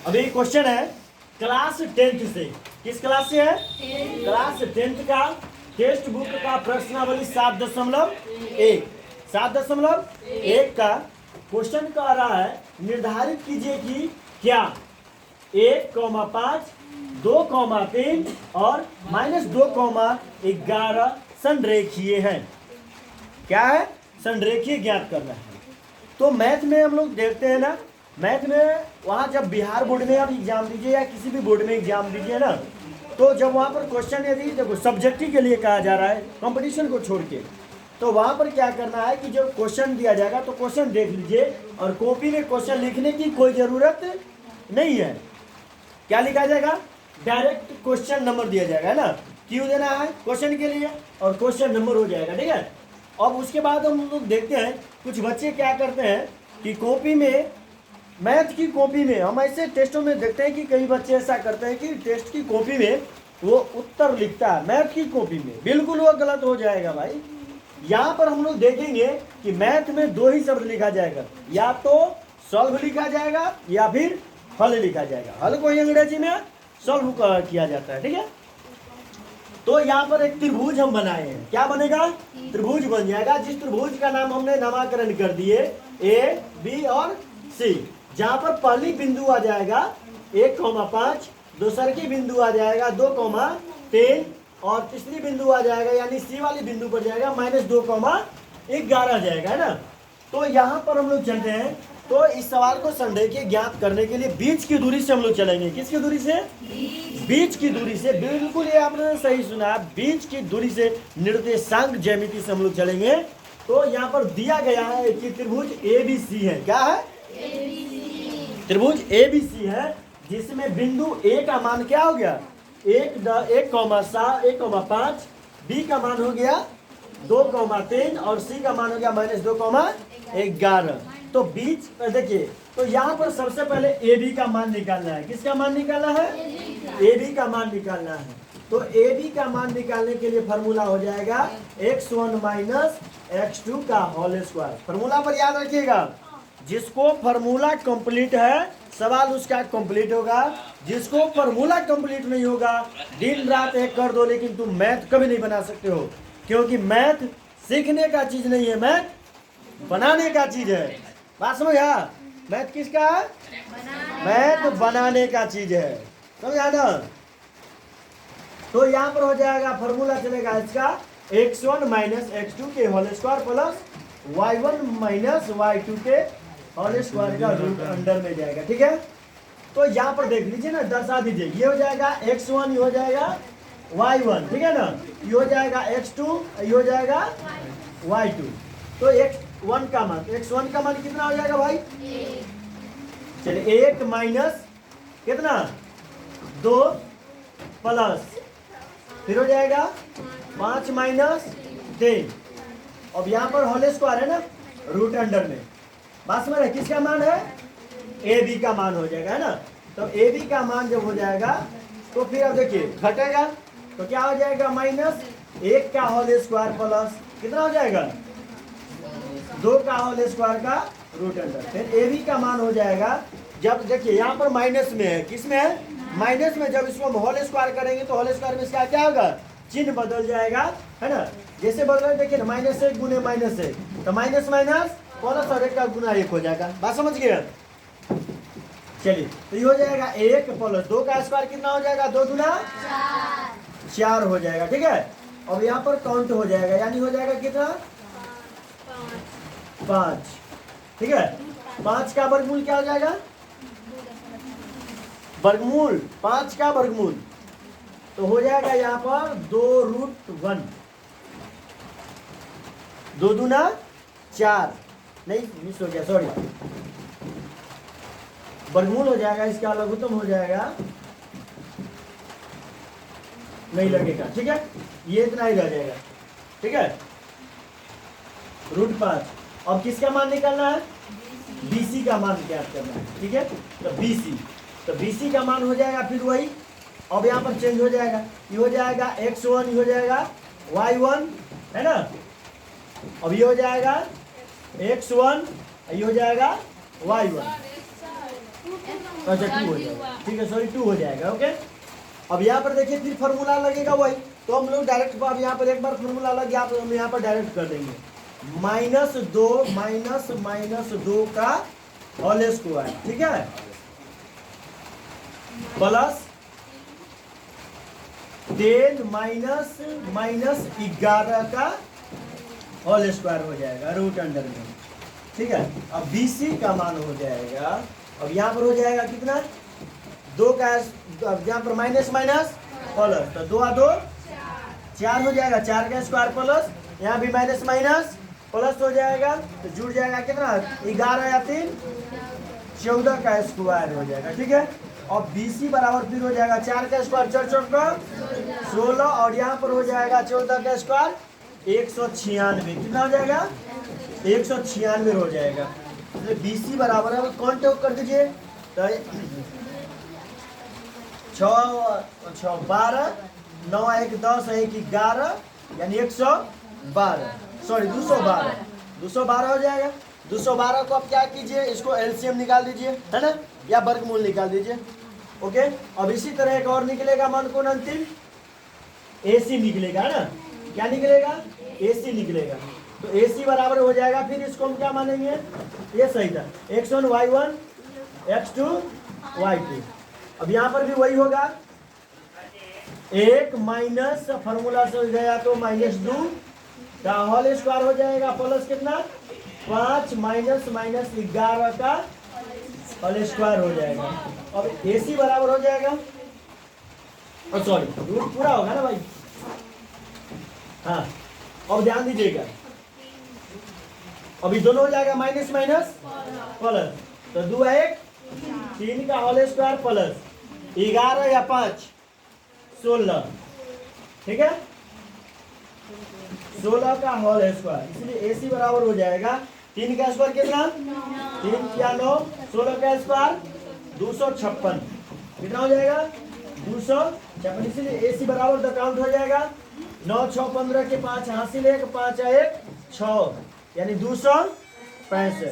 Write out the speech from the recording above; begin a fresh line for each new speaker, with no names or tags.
अभी क्वेश्चन है class 10th से, किस क्लास से है? क्लास 10th का टेक्स्ट बुक का प्रश्नावली 7.1 का क्वेश्चन कह रहा है निर्धारित कीजिए कि क्या 1,5, 2,3 और -2,11 संरेखीय है। क्या है? संरेखीय ज्ञात करना है। तो मैथ में हम लोग देखते हैं ना, मैथ में वहाँ जब बिहार बोर्ड में आप एग्जाम दीजिए या किसी भी बोर्ड में एग्जाम दीजिए ना, तो जब वहाँ पर क्वेश्चन यदि देखो सब्जेक्टिव के लिए कहा जा रहा है कंपटीशन को छोड़ के, तो वहाँ पर क्या करना है कि जब क्वेश्चन दिया जाएगा तो क्वेश्चन देख लीजिए और कॉपी में क्वेश्चन लिखने की कोई ज़रूरत नहीं है। क्या लिखा जाएगा? डायरेक्ट क्वेश्चन नंबर दिया जाएगा, है ना। क्यों देना है? क्वेश्चन के लिए, और क्वेश्चन नंबर हो जाएगा, ठीक है। अब उसके बाद हम लोग देखते हैं कुछ बच्चे क्या करते हैं कि कॉपी में, मैथ की कॉपी में, हम ऐसे टेस्टों में देखते हैं कि कई बच्चे ऐसा करते हैं कि टेस्ट की कॉपी में वो उत्तर लिखता है, मैथ की कॉपी में, बिल्कुल वो गलत हो जाएगा भाई। यहाँ पर हम लोग देखेंगे कि मैथ में दो ही शब्द लिखा जाएगा, या तो सॉल्व लिखा जाएगा या फिर हल लिखा जाएगा। हल को ही अंग्रेजी में सॉल्व किया जाता है, ठीक है। तो यहाँ पर एक त्रिभुज हम बनाए हैं, क्या बनेगा? त्रिभुज बन जाएगा, जिस त्रिभुज का नाम हमने नामकरण कर दिए ए, बी और सी। जहाँ पर पहली बिंदु आ जाएगा 1,5, दूसर की बिंदु आ जाएगा 2,3 और तीसरी बिंदु आ जाएगा यानी सी वाली बिंदु पर जाएगा -2,11 जाएगा, है ना। तो यहाँ पर हम लोग चलते हैं, तो इस सवाल को संरेखीय ज्ञात करने के लिए बीच की दूरी से हम लोग चलेंगे। किसकी दूरी से? बीच की दूरी से, बिल्कुल ये आपने सही सुना, बीच की दूरी से निर्देशांक ज्यामिति से हम लोग चलेंगे। तो यहाँ पर दिया गया है कि त्रिभुज ABC है। क्या है? त्रिभुज ABC है, जिसमें बिंदु A का मान क्या हो गया? 1,5, B का मान हो गया 2,3 और C का मान हो गया -2,11। तो बीच देखिए, तो यहाँ पर सबसे पहले AB का मान निकालना है। किसका मान निकालना है? AB का मान निकालना है। तो AB का मान निकालने के लिए फॉर्मूला हो जाएगा x1 - x2 का होल स्क्वायर। फॉर्मूला पर याद रखिएगा, जिसको फॉर्मूला कंप्लीट है सवाल उसका कंप्लीट होगा, जिसको फॉर्मूला कंप्लीट नहीं होगा दिन रात एक कर दो, लेकिन तुम मैथ कभी नहीं बना सकते हो, क्योंकि मैथ सीखने का चीज नहीं है, मैथ बनाने का चीज है। बात समझा? मैथ किसका है? मैथ बनाने का चीज है, समझा ना। तो यहाँ पर हो जाएगा फॉर्मूला चलेगा इसका x1 - x2 के whole square plus y1 - y2 के होल स्क्वायर का रूट अंडर में जाएगा, ठीक है। तो यहाँ पर देख लीजिए ना, दर्शा दीजिए, ये हो जाएगा x1, ये हो जाएगा y1, ठीक है ना, ये हो जाएगा x2, ये हो जाएगा y2। तो x1 का मान कितना हो जाएगा भाई? चलिए 1 माइनस कितना? 2 प्लस फिर हो जाएगा 5 - 3। अब यहाँ पर होल स्क्वायर है ना, रूट अंडर में। बात समझ रहे? किसका मान है? AB का मान हो जाएगा, है ना। तो AB का मान जब हो जाएगा तो फिर अब देखिए घटेगा, तो क्या हो जाएगा? -1 का होल स्क्वायर प्लस कितना हो जाएगा? 2 का होल स्क्वायर का रूट अंडर। फिर AB का मान हो जाएगा, जब देखिए यहाँ पर माइनस में है, किस में है? माइनस में। जब इसको हम होल स्क्वायर करेंगे तो होल स्क्वायर में इसका क्या होगा? चिन्ह बदल जाएगा, है ना। जैसे बदल देखिए ना, -1 गुने -1, तो माइनस प्लस और 1 का गुना 1 हो जाएगा। बात समझ गए? चलिए, तो ये हो जाएगा 1 प्लस 2 का स्क्वायर कितना हो जाएगा? 2 गुना 4 हो जाएगा, ठीक है। अब यहाँ पर काउंट हो जाएगा, यानी हो जाएगा कितना? 5, ठीक है। 5 का वर्गमूल क्या हो जाएगा? वर्गमूल 5 का वर्गमूल तो हो जाएगा यहाँ पर 2√1, 2 दूना 4, नहीं मिस हो गया, सॉरी, वर्गमूल हो जाएगा, इसका लघुत्तम हो जाएगा, नहीं लगेगा, ठीक है। ये इतना ही रह जाएगा, ठीक है, √5। अब किसका मान निकालना है? BC का मान ज्ञात करना है, ठीक है। तो BC का मान हो जाएगा फिर वही, अब यहाँ पर चेंज हो जाएगा, ये हो जाएगा x1, ये हो जाएगा y1, है ना। अब ये हो जाएगा x1, ये हो जाएगा y1। अच्छा 2 हो जाएगा, ठीक है सॉरी 2 हो जाएगा। ओके, अब यहाँ पर देखिए फिर फॉर्मूला लगेगा वही, तो हम लोग डायरेक्ट अब यहाँ पर एक बार फॉर्मूला लग गया, हम यहाँ पर डायरेक्ट कर देंगे -2 -2 का होल स्क्वायर, ठीक है, प्लस 10 -11 का होल स्क्वायर हो जाएगा रूट अंडर में, ठीक है। अब BC का मान हो जाएगा, अब यहाँ पर हो जाएगा कितना 2 का, यहाँ पर माइनस माइनस प्लस, तो 2 2 4 हो जाएगा, 4 का स्क्वायर प्लस यहाँ भी माइनस माइनस प्लस हो जाएगा, तो जुड़ जाएगा कितना 11 या 3 14 का स्क्वायर हो जाएगा, ठीक है। और BC बराबर फिर हो जाएगा 4 का स्क्वायर 4 4 का 16, और यहाँ पर हो जाएगा 14 का स्क्वायर 196, कितना हो जाएगा 196 हो जाएगा। तो BC बराबर है, कौन टॉक कर दीजिए, तो 6 12 9 1 10 1 11 यानी 112, सॉरी 212 हो जाएगा। 212 को आप क्या कीजिए, इसको LCM निकाल दीजिए, है ना, या वर्गमूल निकाल दीजिए। ओके, अब इसी तरह एक और निकलेगा मान कौन अंतिम AC निकलेगा, है ना, क्या निकलेगा AC निकलेगा। तो AC बराबर हो जाएगा, फिर इसको हम क्या मानेंगे, ये सही था, x1 y1 x2 y2। अब यहाँ पर भी वही होगा, 1 माइनस फॉर्मूला से हो गया तो -2 का होल स्क्वायर हो जाएगा, प्लस कितना 5 -11 का होल स्क्वायर हो जाएगा। अब AC बराबर हो जाएगा, और सॉरी रूट पूरा होगा ना भाई, हाँ, अब ध्यान दीजिएगा, अभी दोनों हो जाएगा माइनस माइनस प्लस, तो 2 1 3 का होल स्क्वायर प्लस 11 या 5 16, ठीक है, 16 का होल स्क्वायर, इसलिए AC बराबर हो जाएगा 3 का स्क्वायर कितना 3 या 9, 16 का स्क्वायर 256, कितना हो जाएगा 256, इसलिए AC बराबर द काउंट हो जाएगा 9 6 15 के 5 हासिल 1 5 1 6 यानी 265।